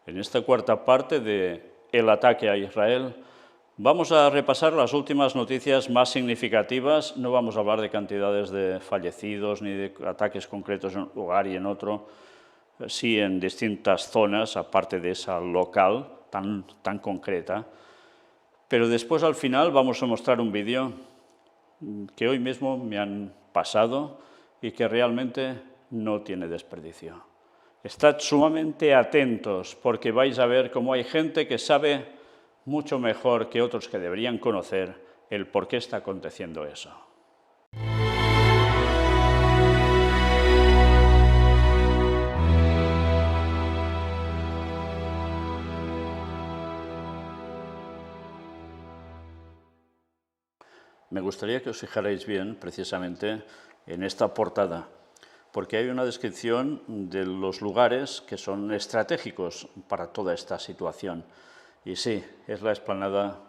En esta cuarta parte de El ataque a Israel, vamos a repasar las últimas noticias más significativas. No vamos a hablar de cantidades de fallecidos ni de ataques concretos en un lugar y en otro, sí en distintas zonas, aparte de esa local tan concreta. Pero después, al final, vamos a mostrar un vídeo que hoy mismo me han pasado y que realmente no tiene desperdicio. Estad sumamente atentos porque vais a ver cómo hay gente que sabe mucho mejor que otros que deberían conocer el por qué está aconteciendo eso. Me gustaría que os fijarais bien, precisamente, en esta portada, porque hay una descripción de los lugares que son estratégicos para toda esta situación. Y sí, es la explanada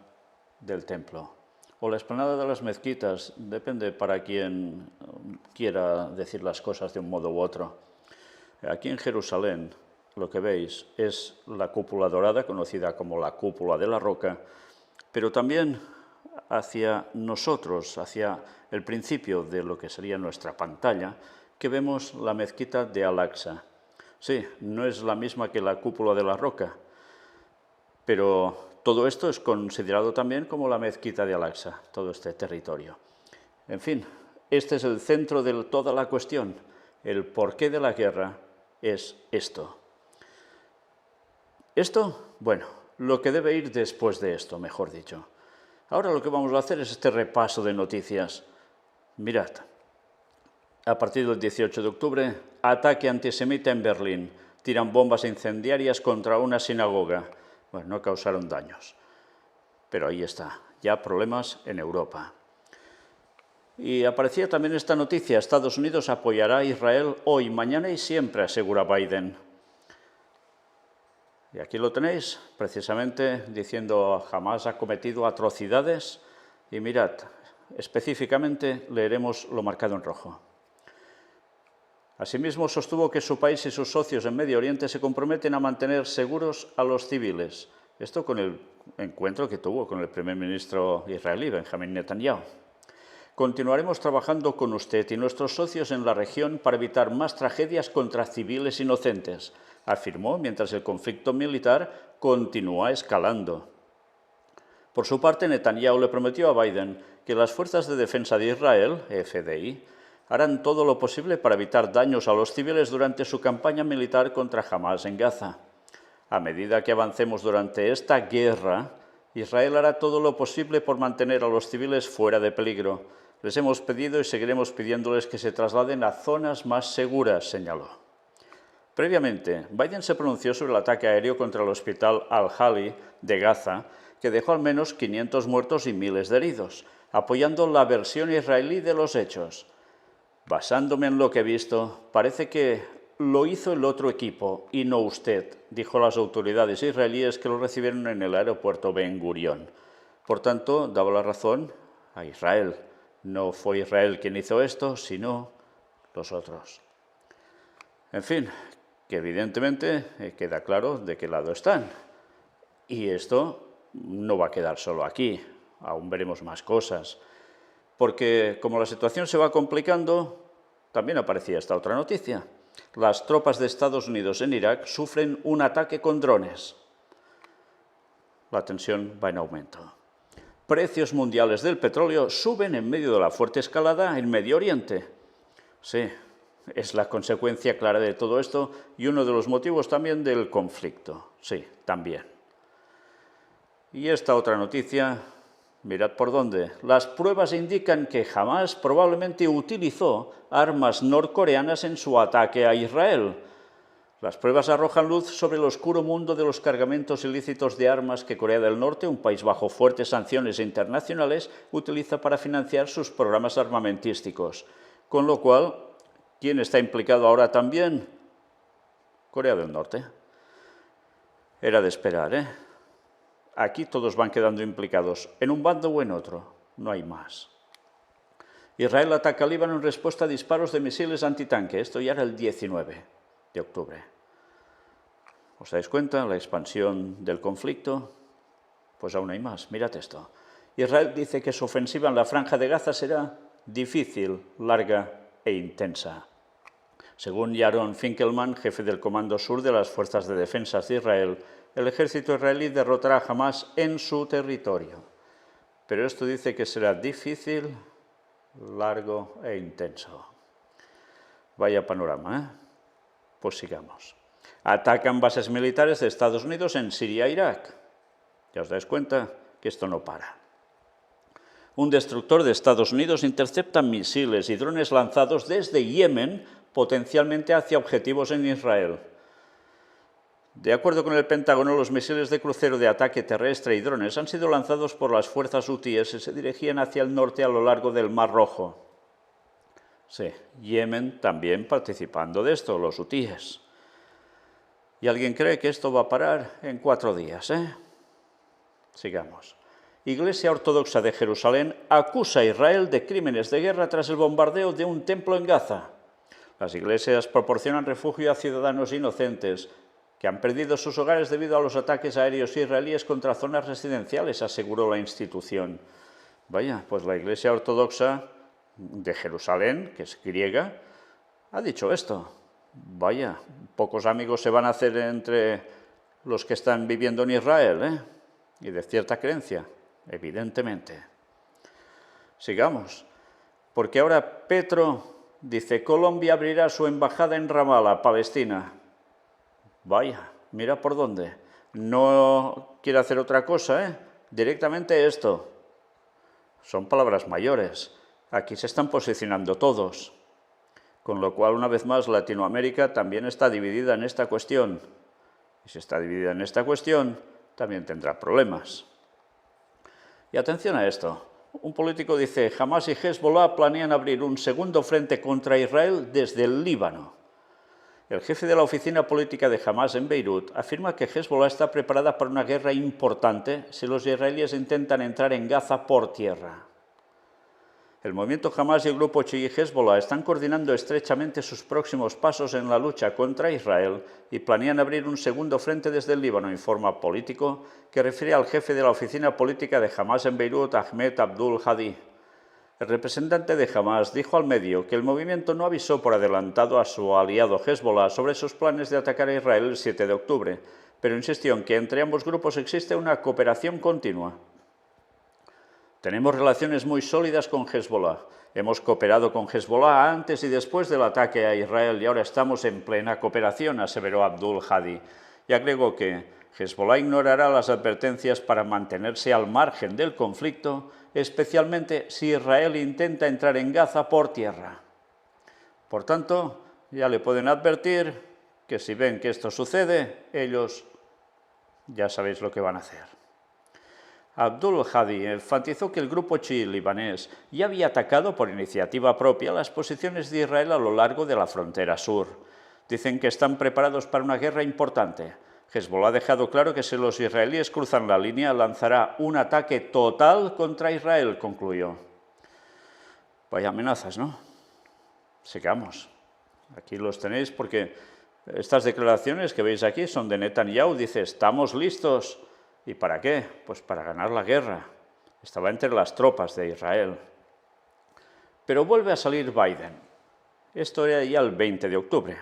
del templo, o la explanada de las mezquitas, depende para quien quiera decir las cosas de un modo u otro. Aquí en Jerusalén, lo que veis es la cúpula dorada, conocida como la cúpula de la roca, pero también hacia nosotros, hacia el principio de lo que sería nuestra pantalla, que vemos la mezquita de Al-Aqsa. Sí, no es la misma que la cúpula de la roca, pero todo esto es considerado también como la mezquita de Al-Aqsa, todo este territorio. En fin, este es el centro de toda la cuestión. El porqué de la guerra es esto. Esto, bueno, lo que debe ir después de esto, mejor dicho. Ahora lo que vamos a hacer es este repaso de noticias. Mirad, a partir del 18 de octubre, ataque antisemita en Berlín. Tiran bombas incendiarias contra una sinagoga. Bueno, no causaron daños, pero ahí está, ya problemas en Europa. Y aparecía también esta noticia: Estados Unidos apoyará a Israel hoy, mañana y siempre, asegura Biden. Y aquí lo tenéis, precisamente diciendo Hamás ha cometido atrocidades. Y mirad, específicamente leeremos lo marcado en rojo. Asimismo, sostuvo que su país y sus socios en Medio Oriente se comprometen a mantener seguros a los civiles. Esto con el encuentro que tuvo con el primer ministro israelí, Benjamín Netanyahu. Continuaremos trabajando con usted y nuestros socios en la región para evitar más tragedias contra civiles inocentes, afirmó mientras el conflicto militar continúa escalando. Por su parte, Netanyahu le prometió a Biden que las Fuerzas de Defensa de Israel, FDI, harán todo lo posible para evitar daños a los civiles durante su campaña militar contra Hamás en Gaza. A medida que avancemos durante esta guerra, Israel hará todo lo posible por mantener a los civiles fuera de peligro. Les hemos pedido y seguiremos pidiéndoles que se trasladen a zonas más seguras, señaló. Previamente, Biden se pronunció sobre el ataque aéreo contra el hospital Al-Ahli de Gaza, que dejó al menos 500 muertos y miles de heridos, apoyando la versión israelí de los hechos. Basándome en lo que he visto, parece que lo hizo el otro equipo y no usted, dijo las autoridades israelíes que lo recibieron en el aeropuerto Ben Gurión. Por tanto, daba la razón a Israel. No fue Israel quien hizo esto, sino los otros. En fin, que evidentemente queda claro de qué lado están. Y esto no va a quedar solo aquí, aún veremos más cosas. Porque como la situación se va complicando, también aparecía esta otra noticia. Las tropas de Estados Unidos en Irak sufren un ataque con drones. La tensión va en aumento. Precios mundiales del petróleo suben en medio de la fuerte escalada en Medio Oriente. Sí, es la consecuencia clara de todo esto y uno de los motivos también del conflicto. Sí, también. Y esta otra noticia, mirad por dónde. Las pruebas indican que Hamás probablemente utilizó armas norcoreanas en su ataque a Israel. Las pruebas arrojan luz sobre el oscuro mundo de los cargamentos ilícitos de armas que Corea del Norte, un país bajo fuertes sanciones internacionales, utiliza para financiar sus programas armamentísticos. Con lo cual, ¿quién está implicado ahora también? Corea del Norte. Era de esperar, ¿eh? Aquí todos van quedando implicados, en un bando o en otro, no hay más. Israel ataca a Líbano en respuesta a disparos de misiles antitanque, esto ya era el 19 de octubre. ¿Os dais cuenta? La expansión del conflicto. Pues aún hay más, mirad esto. Israel dice que su ofensiva en la Franja de Gaza será difícil, larga e intensa. Según Yaron Finkelman, jefe del Comando Sur de las Fuerzas de Defensa de Israel, el ejército israelí derrotará a Hamás en su territorio. Pero esto dice que será difícil, largo e intenso. Vaya panorama, ¿eh? Pues sigamos. Atacan bases militares de Estados Unidos en Siria e Irak. Ya os dais cuenta que esto no para. Un destructor de Estados Unidos intercepta misiles y drones lanzados desde Yemen, potencialmente hacia objetivos en Israel. De acuerdo con el Pentágono, los misiles de crucero de ataque terrestre y drones han sido lanzados por las fuerzas hutíes y se dirigían hacia el norte a lo largo del Mar Rojo. Sí, Yemen también participando de esto, los hutíes. ¿Y alguien cree que esto va a parar en 4 días, Sigamos. Iglesia Ortodoxa de Jerusalén acusa a Israel de crímenes de guerra tras el bombardeo de un templo en Gaza. Las iglesias proporcionan refugio a ciudadanos inocentes que han perdido sus hogares debido a los ataques aéreos israelíes contra zonas residenciales, aseguró la institución. Vaya, pues la Iglesia Ortodoxa de Jerusalén, que es griega, ha dicho esto. Vaya, pocos amigos se van a hacer entre los que están viviendo en Israel, y de cierta creencia, evidentemente. Sigamos, porque ahora Petro dice, Colombia abrirá su embajada en Ramallah, Palestina. Vaya, mira por dónde. No quiere hacer otra cosa, Directamente esto. Son palabras mayores. Aquí se están posicionando todos. Con lo cual, una vez más, Latinoamérica también está dividida en esta cuestión. Y si está dividida en esta cuestión, también tendrá problemas. Y atención a esto. Un político dice, Hamás y Hezbollah planean abrir un segundo frente contra Israel desde el Líbano. El jefe de la oficina política de Hamás en Beirut afirma que Hezbollah está preparada para una guerra importante si los israelíes intentan entrar en Gaza por tierra. El movimiento Hamás y el grupo chií Hezbollah están coordinando estrechamente sus próximos pasos en la lucha contra Israel y planean abrir un segundo frente desde el Líbano, informa Político, que refiere al jefe de la oficina política de Hamás en Beirut, Ahmed Abdul Hadi. El representante de Hamás dijo al medio que el movimiento no avisó por adelantado a su aliado Hezbollah sobre sus planes de atacar a Israel el 7 de octubre, pero insistió en que entre ambos grupos existe una cooperación continua. Tenemos relaciones muy sólidas con Hezbollah. Hemos cooperado con Hezbollah antes y después del ataque a Israel y ahora estamos en plena cooperación, aseveró Abdul Hadi. Y agregó que Hezbollah ignorará las advertencias para mantenerse al margen del conflicto, especialmente si Israel intenta entrar en Gaza por tierra. Por tanto, ya le pueden advertir que si ven que esto sucede, ellos ya sabéis lo que van a hacer. Abdul Hadi enfatizó que el grupo chií libanés ya había atacado por iniciativa propia las posiciones de Israel a lo largo de la frontera sur. Dicen que están preparados para una guerra importante. Hezbollah ha dejado claro que si los israelíes cruzan la línea, lanzará un ataque total contra Israel, concluyó. Vaya amenazas, ¿no? Sigamos. Aquí los tenéis porque estas declaraciones que veis aquí son de Netanyahu. Dice, estamos listos. ¿Y para qué? Pues para ganar la guerra. Estaba entre las tropas de Israel. Pero vuelve a salir Biden. Esto era ya el 20 de octubre.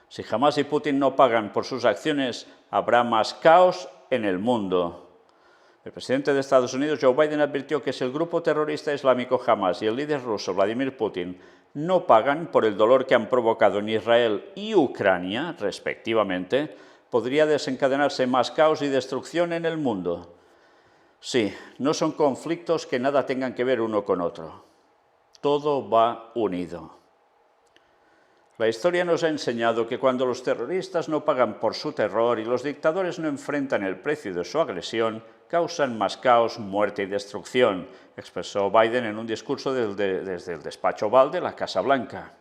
Si Hamás y Putin no pagan por sus acciones, habrá más caos en el mundo. El presidente de Estados Unidos, Joe Biden, advirtió que si el grupo terrorista islámico Hamás y el líder ruso, Vladimir Putin, no pagan por el dolor que han provocado en Israel y Ucrania, respectivamente, podría desencadenarse más caos y destrucción en el mundo. Sí, no son conflictos que nada tengan que ver uno con otro. Todo va unido. La historia nos ha enseñado que cuando los terroristas no pagan por su terror y los dictadores no enfrentan el precio de su agresión, causan más caos, muerte y destrucción, expresó Biden en un discurso desde el despacho Oval de la Casa Blanca.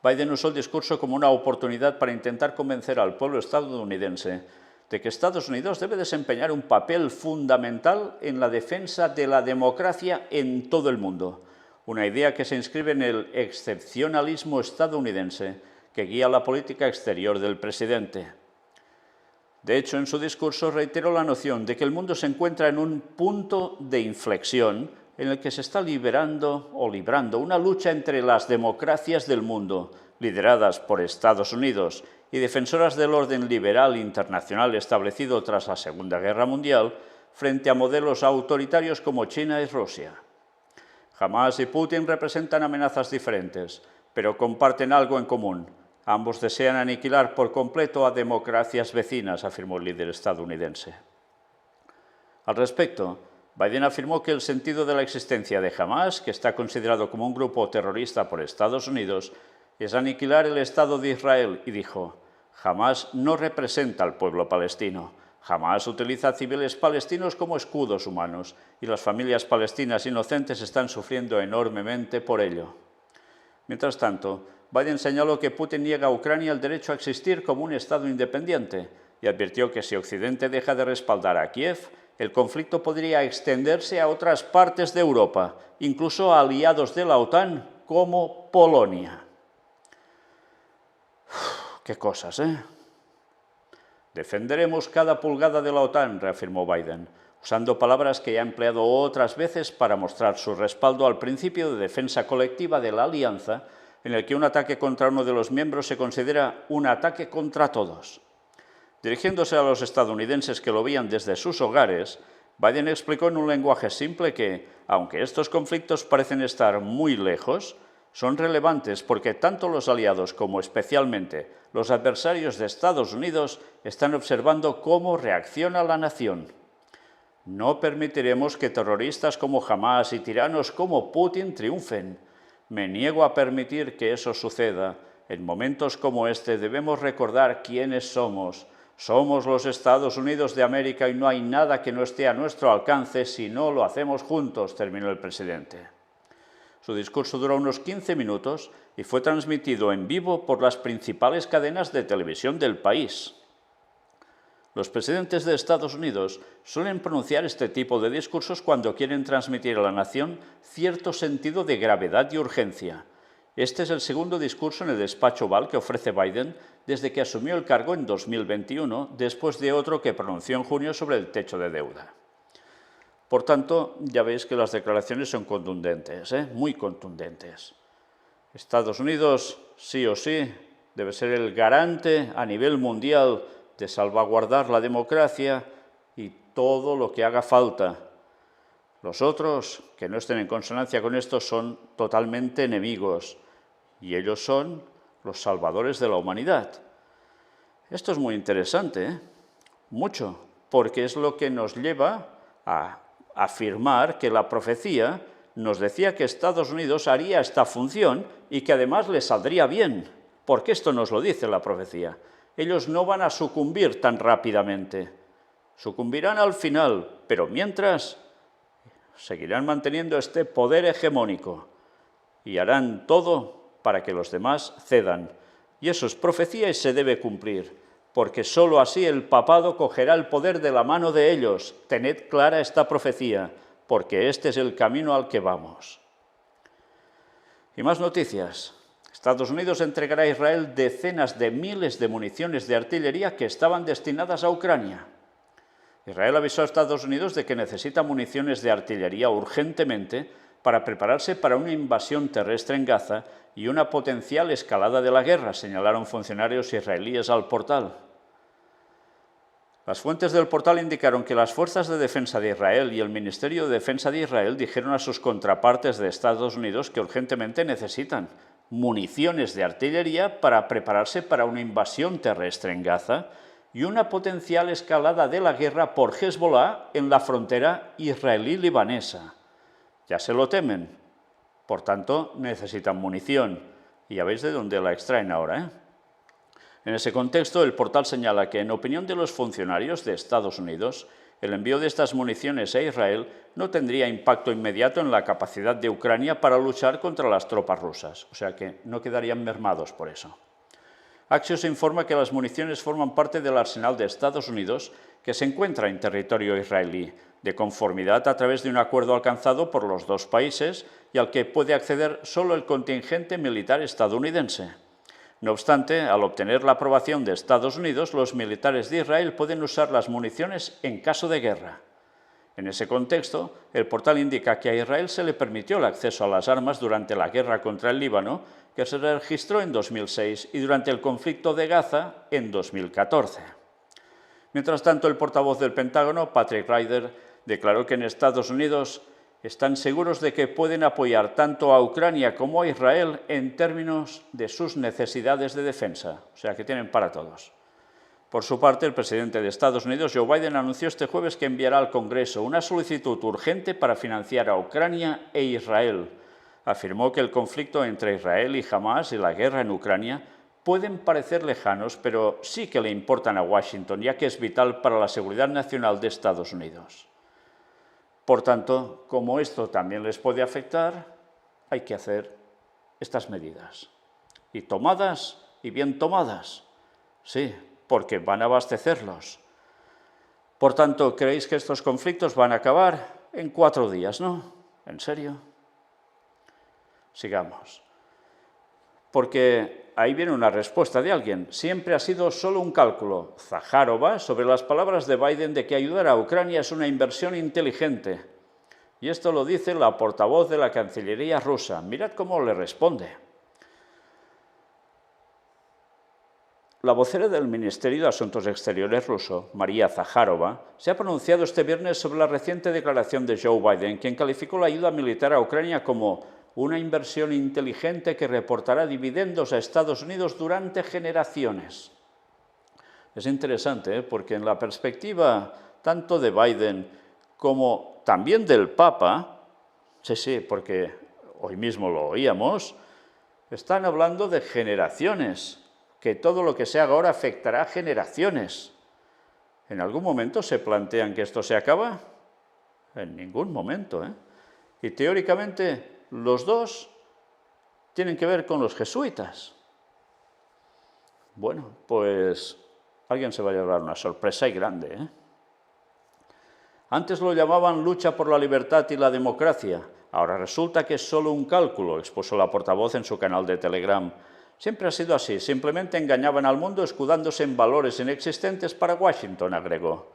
Biden usó el discurso como una oportunidad para intentar convencer al pueblo estadounidense de que Estados Unidos debe desempeñar un papel fundamental en la defensa de la democracia en todo el mundo, una idea que se inscribe en el excepcionalismo estadounidense, que guía la política exterior del presidente. De hecho, en su discurso reiteró la noción de que el mundo se encuentra en un punto de inflexión en el que se está librando una lucha entre las democracias del mundo, lideradas por Estados Unidos, y defensoras del orden liberal internacional establecido tras la Segunda Guerra Mundial, frente a modelos autoritarios como China y Rusia. Hamás y Putin representan amenazas diferentes, pero comparten algo en común. Ambos desean aniquilar por completo a democracias vecinas, afirmó el líder estadounidense. Al respecto, Biden afirmó que el sentido de la existencia de Hamás, que está considerado como un grupo terrorista por Estados Unidos, es aniquilar el Estado de Israel y dijo: Hamás no representa al pueblo palestino. Hamás utiliza a civiles palestinos como escudos humanos y las familias palestinas inocentes están sufriendo enormemente por ello. Mientras tanto, Biden señaló que Putin niega a Ucrania el derecho a existir como un Estado independiente y advirtió que si Occidente deja de respaldar a Kiev, el conflicto podría extenderse a otras partes de Europa, incluso a aliados de la OTAN como Polonia. Qué cosas, ¿eh? Defenderemos cada pulgada de la OTAN, reafirmó Biden, usando palabras que ya ha empleado otras veces para mostrar su respaldo al principio de defensa colectiva de la alianza, en el que un ataque contra uno de los miembros se considera un ataque contra todos. Dirigiéndose a los estadounidenses que lo veían desde sus hogares, Biden explicó en un lenguaje simple que, aunque estos conflictos parecen estar muy lejos, son relevantes porque tanto los aliados como especialmente los adversarios de Estados Unidos están observando cómo reacciona la nación. No permitiremos que terroristas como Hamás y tiranos como Putin triunfen. Me niego a permitir que eso suceda. En momentos como este debemos recordar quiénes somos. Somos los Estados Unidos de América y no hay nada que no esté a nuestro alcance si no lo hacemos juntos, terminó el presidente. Su discurso duró unos 15 minutos y fue transmitido en vivo por las principales cadenas de televisión del país. Los presidentes de Estados Unidos suelen pronunciar este tipo de discursos cuando quieren transmitir a la nación cierto sentido de gravedad y urgencia. Este es el segundo discurso en el despacho Oval que ofrece Biden desde que asumió el cargo en 2021, después de otro que pronunció en junio sobre el techo de deuda. Por tanto, ya veis que las declaraciones son contundentes, muy contundentes. Estados Unidos, sí o sí, debe ser el garante a nivel mundial de salvaguardar la democracia y todo lo que haga falta. Los otros, que no estén en consonancia con esto, son totalmente enemigos y ellos son los salvadores de la humanidad. Esto es muy interesante, mucho, porque es lo que nos lleva a afirmar que la profecía nos decía que Estados Unidos haría esta función y que además le saldría bien, porque esto nos lo dice la profecía. Ellos no van a sucumbir tan rápidamente, sucumbirán al final, pero mientras seguirán manteniendo este poder hegemónico y harán todo para que los demás cedan. Y eso es profecía y se debe cumplir, porque sólo así el papado cogerá el poder de la mano de ellos. Tened clara esta profecía, porque este es el camino al que vamos. Y más noticias. Estados Unidos entregará a Israel decenas de miles de municiones de artillería que estaban destinadas a Ucrania. Israel avisó a Estados Unidos de que necesita municiones de artillería urgentemente para prepararse para una invasión terrestre en Gaza y una potencial escalada de la guerra, señalaron funcionarios israelíes al Portal. Las fuentes del Portal indicaron que las Fuerzas de Defensa de Israel y el Ministerio de Defensa de Israel dijeron a sus contrapartes de Estados Unidos que urgentemente necesitan municiones de artillería para prepararse para una invasión terrestre en Gaza y una potencial escalada de la guerra por Hezbollah en la frontera israelí-libanesa. Ya se lo temen, por tanto necesitan munición, y ya veis de dónde la extraen ahora, En ese contexto, el Portal señala que, en opinión de los funcionarios de Estados Unidos, el envío de estas municiones a Israel no tendría impacto inmediato en la capacidad de Ucrania para luchar contra las tropas rusas, o sea que no quedarían mermados por eso. Axios informa que las municiones forman parte del arsenal de Estados Unidos que se encuentra en territorio israelí, de conformidad a través de un acuerdo alcanzado por los dos países y al que puede acceder solo el contingente militar estadounidense. No obstante, al obtener la aprobación de Estados Unidos, los militares de Israel pueden usar las municiones en caso de guerra. En ese contexto, el portal indica que a Israel se le permitió el acceso a las armas durante la guerra contra el Líbano, que se registró en 2006, y durante el conflicto de Gaza en 2014. Mientras tanto, el portavoz del Pentágono, Patrick Ryder, declaró que en Estados Unidos están seguros de que pueden apoyar tanto a Ucrania como a Israel en términos de sus necesidades de defensa, o sea que tienen para todos. Por su parte, el presidente de Estados Unidos, Joe Biden, anunció este jueves que enviará al Congreso una solicitud urgente para financiar a Ucrania e Israel. Afirmó que el conflicto entre Israel y Hamás y la guerra en Ucrania pueden parecer lejanos, pero sí que le importan a Washington, ya que es vital para la seguridad nacional de Estados Unidos. Por tanto, como esto también les puede afectar, hay que hacer estas medidas. Y tomadas, y bien tomadas. Sí, porque van a abastecerlos. Por tanto, ¿creéis que estos conflictos van a acabar en 4 días, no? ¿En serio? Sigamos. Porque ahí viene una respuesta de alguien. Siempre ha sido solo un cálculo. Zaharova, sobre las palabras de Biden de que ayudar a Ucrania es una inversión inteligente. Y esto lo dice la portavoz de la Cancillería rusa. Mirad cómo le responde. La vocera del Ministerio de Asuntos Exteriores ruso, María Zaharova, se ha pronunciado este viernes sobre la reciente declaración de Joe Biden, quien calificó la ayuda militar a Ucrania como una inversión inteligente que reportará dividendos a Estados Unidos durante generaciones. Es interesante, porque en la perspectiva tanto de Biden como también del Papa, sí, porque hoy mismo lo oíamos, están hablando de generaciones, que todo lo que se haga ahora afectará a generaciones. ¿En algún momento se plantean que esto se acaba? En ningún momento, ¿eh? Y teóricamente los dos tienen que ver con los jesuitas. Bueno, pues alguien se va a llevar una sorpresa y grande, ¿eh? Antes lo llamaban lucha por la libertad y la democracia. Ahora resulta que es solo un cálculo, expuso la portavoz en su canal de Telegram. Siempre ha sido así, simplemente engañaban al mundo escudándose en valores inexistentes para Washington, agregó.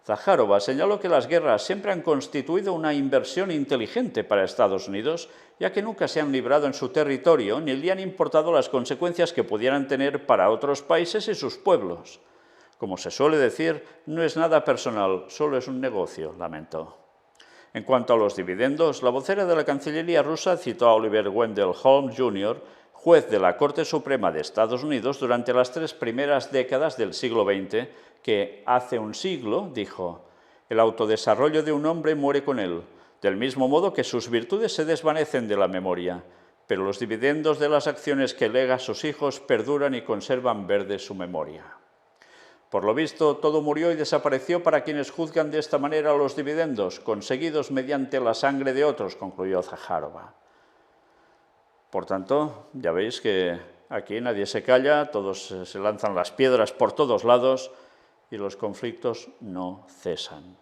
Zaharova señaló que las guerras siempre han constituido una inversión inteligente para Estados Unidos, ya que nunca se han librado en su territorio ni le han importado las consecuencias que pudieran tener para otros países y sus pueblos. Como se suele decir, no es nada personal, solo es un negocio, lamentó. En cuanto a los dividendos, la vocera de la Cancillería rusa citó a Oliver Wendell Holmes Jr., juez de la Corte Suprema de Estados Unidos durante las 3 primeras décadas del siglo XX, que hace un siglo dijo: «El autodesarrollo de un hombre muere con él, del mismo modo que sus virtudes se desvanecen de la memoria, pero los dividendos de las acciones que lega a sus hijos perduran y conservan verde su memoria». Por lo visto, todo murió y desapareció para quienes juzgan de esta manera los dividendos, conseguidos mediante la sangre de otros, concluyó Zaharova. Por tanto, ya veis que aquí nadie se calla, todos se lanzan las piedras por todos lados y los conflictos no cesan.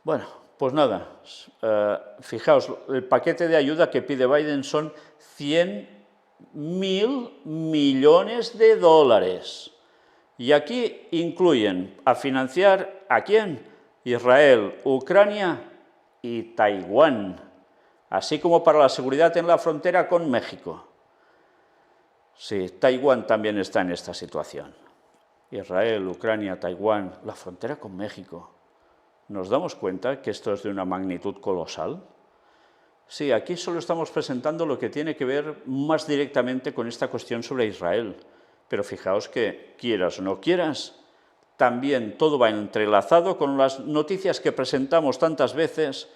Bueno, pues nada, fijaos, el paquete de ayuda que pide Biden son 100.000 millones de dólares. Y aquí incluyen a financiar ¿a quién? Israel, Ucrania y Taiwán, así como para la seguridad en la frontera con México. Sí, Taiwán también está en esta situación. Israel, Ucrania, Taiwán, la frontera con México. ¿Nos damos cuenta que esto es de una magnitud colosal? Sí, aquí solo estamos presentando lo que tiene que ver más directamente con esta cuestión sobre Israel. Pero fijaos que, quieras o no quieras, también todo va entrelazado con las noticias que presentamos tantas veces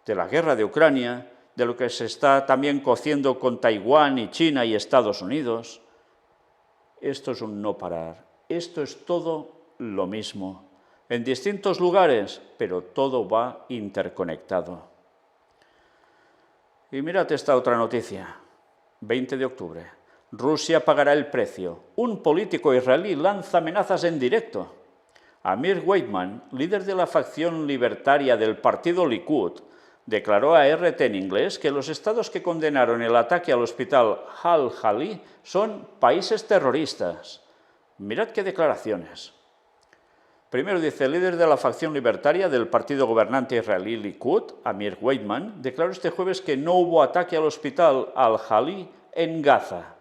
de la guerra de Ucrania, de lo que se está también cociendo con Taiwán y China y Estados Unidos. Esto es un no parar. Esto es todo lo mismo, en distintos lugares, pero todo va interconectado. Y mirad esta otra noticia, 20 de octubre. Rusia pagará el precio. Un político israelí lanza amenazas en directo. Amir Weidman, líder de la facción libertaria del partido Likud, declaró a RT en inglés que los estados que condenaron el ataque al hospital Al-Ahli son países terroristas. Mirad qué declaraciones. Primero dice, el líder de la facción libertaria del partido gobernante israelí Likud, Amir Weidman, declaró este jueves que no hubo ataque al hospital Al-Ahli en Gaza.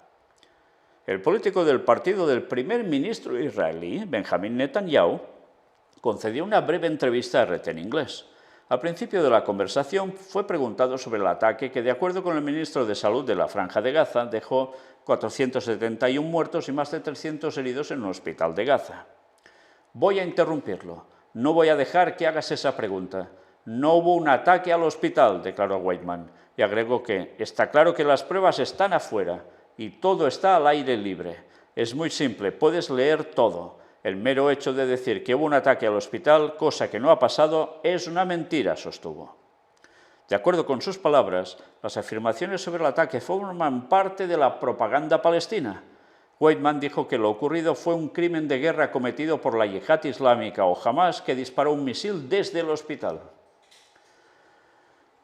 El político del partido del primer ministro israelí, Benjamin Netanyahu, concedió una breve entrevista a RT en inglés. Al principio de la conversación fue preguntado sobre el ataque que, de acuerdo con el ministro de Salud de la Franja de Gaza, dejó 471 muertos y más de 300 heridos en un hospital de Gaza. Voy a interrumpirlo. No voy a dejar que hagas esa pregunta. No hubo un ataque al hospital, declaró Weidman, y agregó que está claro que las pruebas están afuera y todo está al aire libre. Es muy simple, puedes leer todo. El mero hecho de decir que hubo un ataque al hospital, cosa que no ha pasado, es una mentira, sostuvo. De acuerdo con sus palabras, las afirmaciones sobre el ataque forman parte de la propaganda palestina. Weidman dijo que lo ocurrido fue un crimen de guerra cometido por la Yihad Islámica o Hamas que disparó un misil desde el hospital.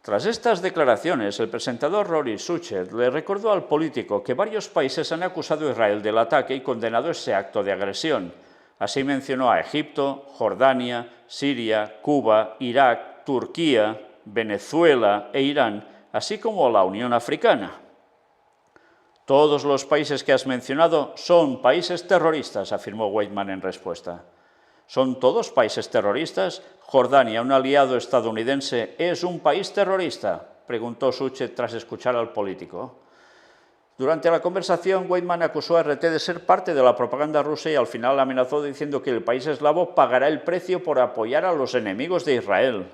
Tras estas declaraciones, el presentador Rory Suchet le recordó al político que varios países han acusado a Israel del ataque y condenado ese acto de agresión. Así mencionó a Egipto, Jordania, Siria, Cuba, Irak, Turquía, Venezuela e Irán, así como a la Unión Africana. Todos los países que has mencionado son países terroristas, afirmó Weidman en respuesta. ¿Son todos países terroristas? ¿Jordania, un aliado estadounidense, es un país terrorista?, preguntó Suchet tras escuchar al político. Durante la conversación, Weidman acusó a RT de ser parte de la propaganda rusa y al final amenazó diciendo que el país eslavo pagará el precio por apoyar a los enemigos de Israel.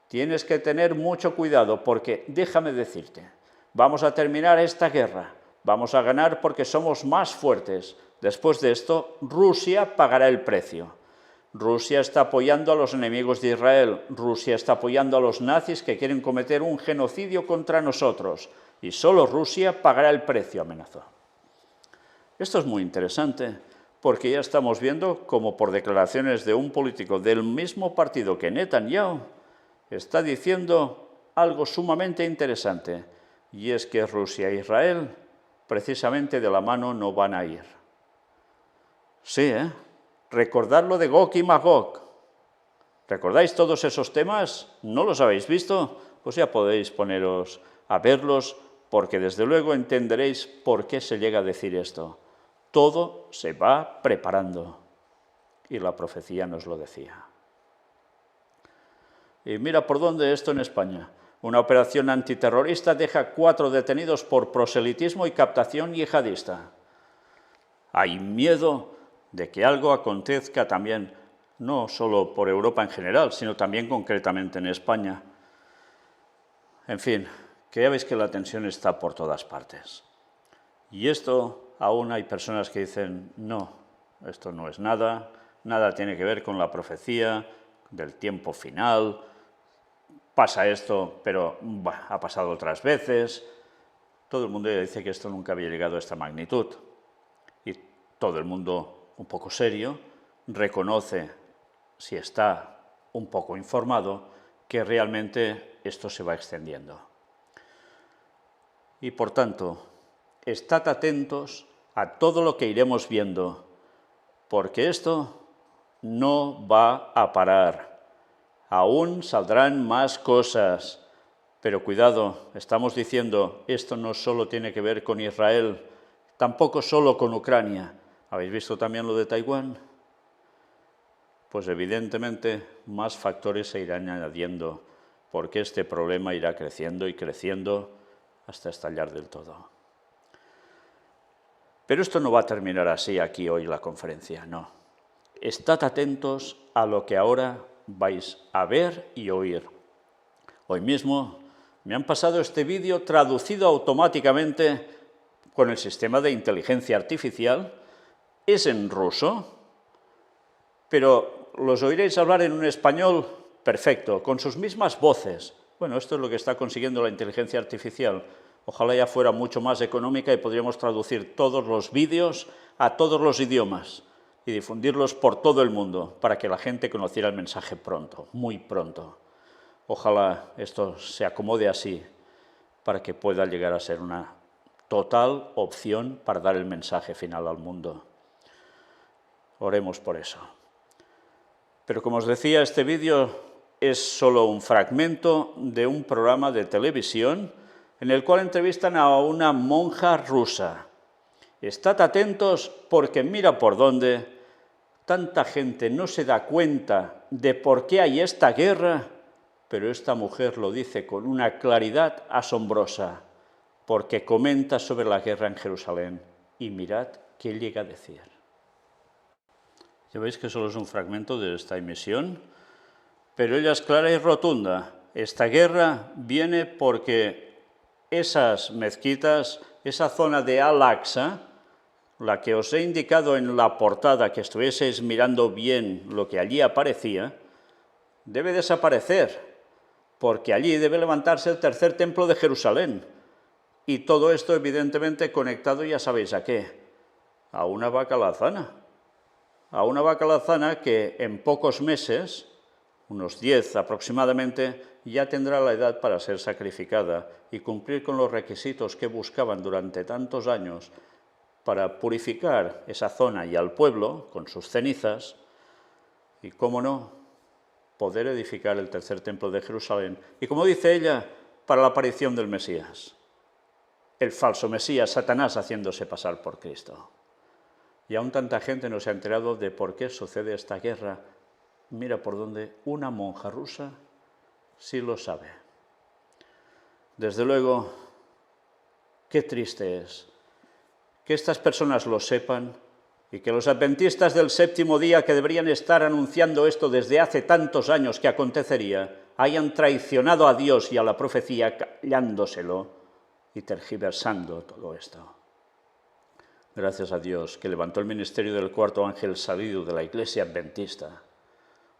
Tienes que tener mucho cuidado porque, déjame decirte, vamos a terminar esta guerra, vamos a ganar porque somos más fuertes. Después de esto, Rusia pagará el precio. Rusia está apoyando a los enemigos de Israel, Rusia está apoyando a los nazis que quieren cometer un genocidio contra nosotros. Y solo Rusia pagará el precio, amenazó. Esto es muy interesante, porque ya estamos viendo cómo por declaraciones de un político del mismo partido que Netanyahu está diciendo algo sumamente interesante, y es que Rusia e Israel precisamente de la mano no van a ir. Sí, recordad lo de Gog y Magog. ¿Recordáis todos esos temas? ¿No los habéis visto? Pues ya podéis poneros a verlos, porque desde luego entenderéis por qué se llega a decir esto. Todo se va preparando. Y la profecía nos lo decía. Y mira por dónde esto en España. Una operación antiterrorista deja 4 detenidos por proselitismo y captación yihadista. Hay miedo de que algo acontezca también, no solo por Europa en general, sino también concretamente en España. En fin, que ya veis que la tensión está por todas partes. Y esto, aún hay personas que dicen, no, esto no es nada, nada tiene que ver con la profecía del tiempo final, pasa esto, pero ha pasado otras veces. Todo el mundo ya dice que esto nunca había llegado a esta magnitud. Y todo el mundo, un poco serio, reconoce, si está un poco informado, que realmente esto se va extendiendo. Y por tanto, estad atentos a todo lo que iremos viendo, porque esto no va a parar. Aún saldrán más cosas, pero cuidado, estamos diciendo, esto no solo tiene que ver con Israel, tampoco solo con Ucrania. ¿Habéis visto también lo de Taiwán? Pues evidentemente más factores se irán añadiendo, porque este problema irá creciendo y creciendo hasta estallar del todo. Pero esto no va a terminar así aquí hoy la conferencia, no. Estad atentos a lo que ahora vais a ver y oír. Hoy mismo me han pasado este vídeo traducido automáticamente con el sistema de inteligencia artificial. Es en ruso, pero los oiréis hablar en un español perfecto, con sus mismas voces. Bueno, esto es lo que está consiguiendo la inteligencia artificial. Ojalá ya fuera mucho más económica y podríamos traducir todos los vídeos a todos los idiomas y difundirlos por todo el mundo para que la gente conociera el mensaje pronto, muy pronto. Ojalá esto se acomode así para que pueda llegar a ser una total opción para dar el mensaje final al mundo. Oremos por eso. Pero como os decía, este vídeo es solo un fragmento de un programa de televisión en el cual entrevistan a una monja rusa. Estad atentos porque mira por dónde tanta gente no se da cuenta de por qué hay esta guerra, pero esta mujer lo dice con una claridad asombrosa, porque comenta sobre la guerra en Jerusalén. Y mirad qué llega a decir. Ya veis que solo es un fragmento de esta emisión, pero ella es clara y rotunda. Esta guerra viene porque esas mezquitas, esa zona de Al-Aqsa, la que os he indicado en la portada, que estuvieseis mirando bien lo que allí aparecía, debe desaparecer, porque allí debe levantarse el tercer templo de Jerusalén. Y todo esto evidentemente conectado, ya sabéis a qué, a una vaca alazana. A una vaca alazana que en pocos meses, unos 10 aproximadamente, ya tendrá la edad para ser sacrificada y cumplir con los requisitos que buscaban durante tantos años para purificar esa zona y al pueblo con sus cenizas, y, cómo no, poder edificar el tercer templo de Jerusalén. Y como dice ella, para la aparición del Mesías, el falso Mesías, Satanás haciéndose pasar por Cristo. Y aún tanta gente no se ha enterado de por qué sucede esta guerra. Mira por dónde una monja rusa sí lo sabe. Desde luego, qué triste es que estas personas lo sepan y que los adventistas del séptimo día, que deberían estar anunciando esto desde hace tantos años que acontecería, hayan traicionado a Dios y a la profecía callándoselo y tergiversando todo esto. Gracias a Dios que levantó el ministerio del cuarto ángel salido de la iglesia adventista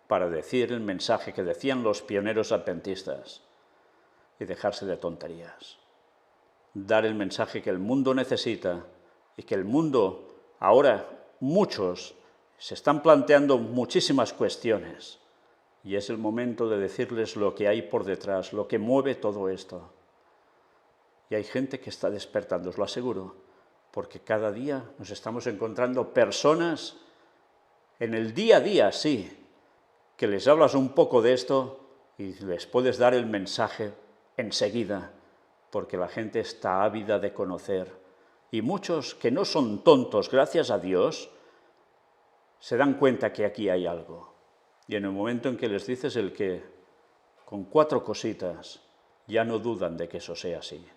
para decir el mensaje que decían los pioneros adventistas y dejarse de tonterías. Dar el mensaje que el mundo necesita y que el mundo, ahora muchos, se están planteando muchísimas cuestiones y es el momento de decirles lo que hay por detrás, lo que mueve todo esto. Y hay gente que está despertando, os lo aseguro, porque cada día nos estamos encontrando personas en el día a día, sí, que les hablas un poco de esto y les puedes dar el mensaje enseguida, porque la gente está ávida de conocer. Y muchos que no son tontos, gracias a Dios, se dan cuenta que aquí hay algo. Y en el momento en que les dices el qué, con 4 cositas, ya no dudan de que eso sea así.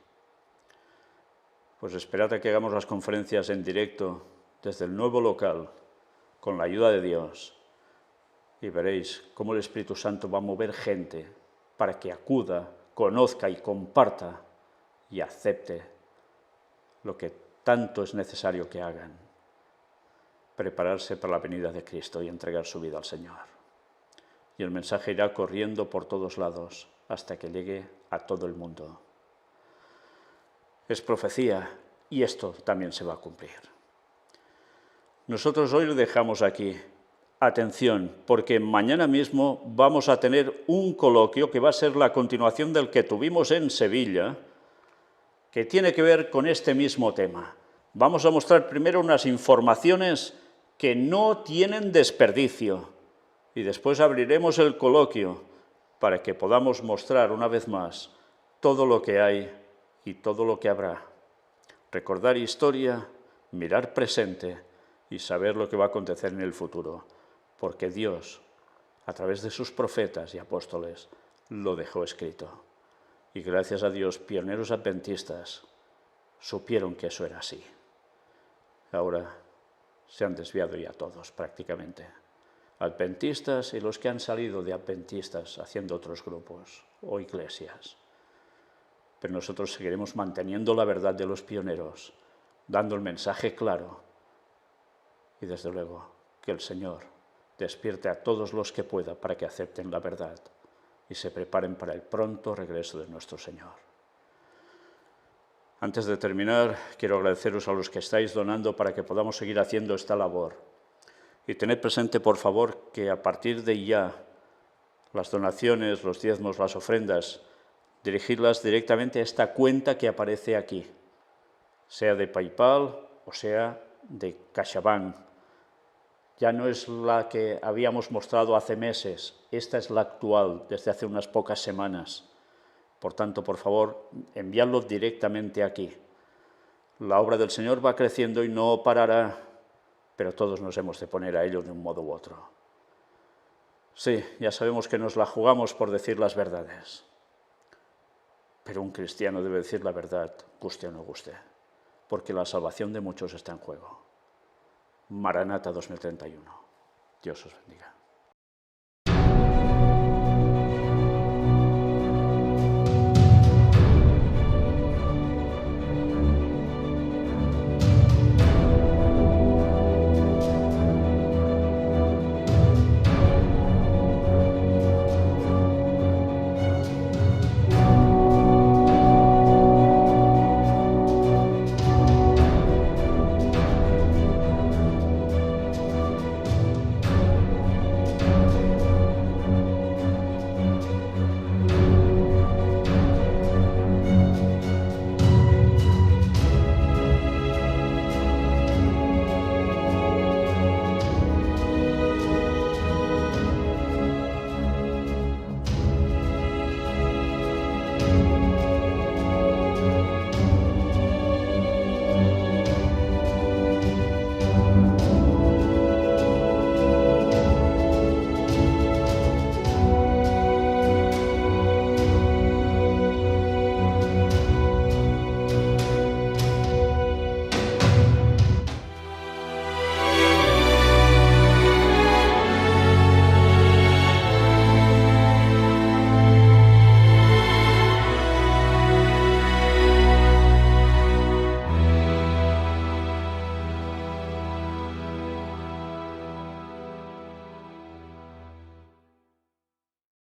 Pues esperad a que hagamos las conferencias en directo desde el nuevo local, con la ayuda de Dios, y veréis cómo el Espíritu Santo va a mover gente para que acuda, conozca y comparta y acepte lo que tanto es necesario que hagan: prepararse para la venida de Cristo y entregar su vida al Señor. Y el mensaje irá corriendo por todos lados hasta que llegue a todo el mundo. Es profecía y esto también se va a cumplir. Nosotros hoy lo dejamos aquí. Atención, porque mañana mismo vamos a tener un coloquio que va a ser la continuación del que tuvimos en Sevilla, que tiene que ver con este mismo tema. Vamos a mostrar primero unas informaciones que no tienen desperdicio y después abriremos el coloquio para que podamos mostrar una vez más todo lo que hay y todo lo que habrá. Recordar historia, mirar presente y saber lo que va a acontecer en el futuro, porque Dios, a través de sus profetas y apóstoles, lo dejó escrito. Y gracias a Dios, pioneros adventistas supieron que eso era así. Ahora se han desviado ya todos prácticamente. Adventistas y los que han salido de adventistas haciendo otros grupos o iglesias. Pero nosotros seguiremos manteniendo la verdad de los pioneros, dando el mensaje claro. Y desde luego que el Señor despierte a todos los que pueda para que acepten la verdad y se preparen para el pronto regreso de nuestro Señor. Antes de terminar, quiero agradeceros a los que estáis donando para que podamos seguir haciendo esta labor. Y tened presente, por favor, que a partir de ya, Las donaciones, los diezmos, las ofrendas, dirigirlas directamente a esta cuenta que aparece aquí, sea de PayPal o sea de CaixaBank. Ya no es la que habíamos mostrado hace meses, esta es la actual, desde hace unas pocas semanas. Por tanto, por favor, enviadlo directamente aquí. La obra del Señor va creciendo y no parará, pero todos nos hemos de poner a ello de un modo u otro. Sí, ya sabemos que nos la jugamos por decir las verdades, pero un cristiano debe decir la verdad, guste o no guste, porque la salvación de muchos está en juego. Maranata 2031. Dios os bendiga.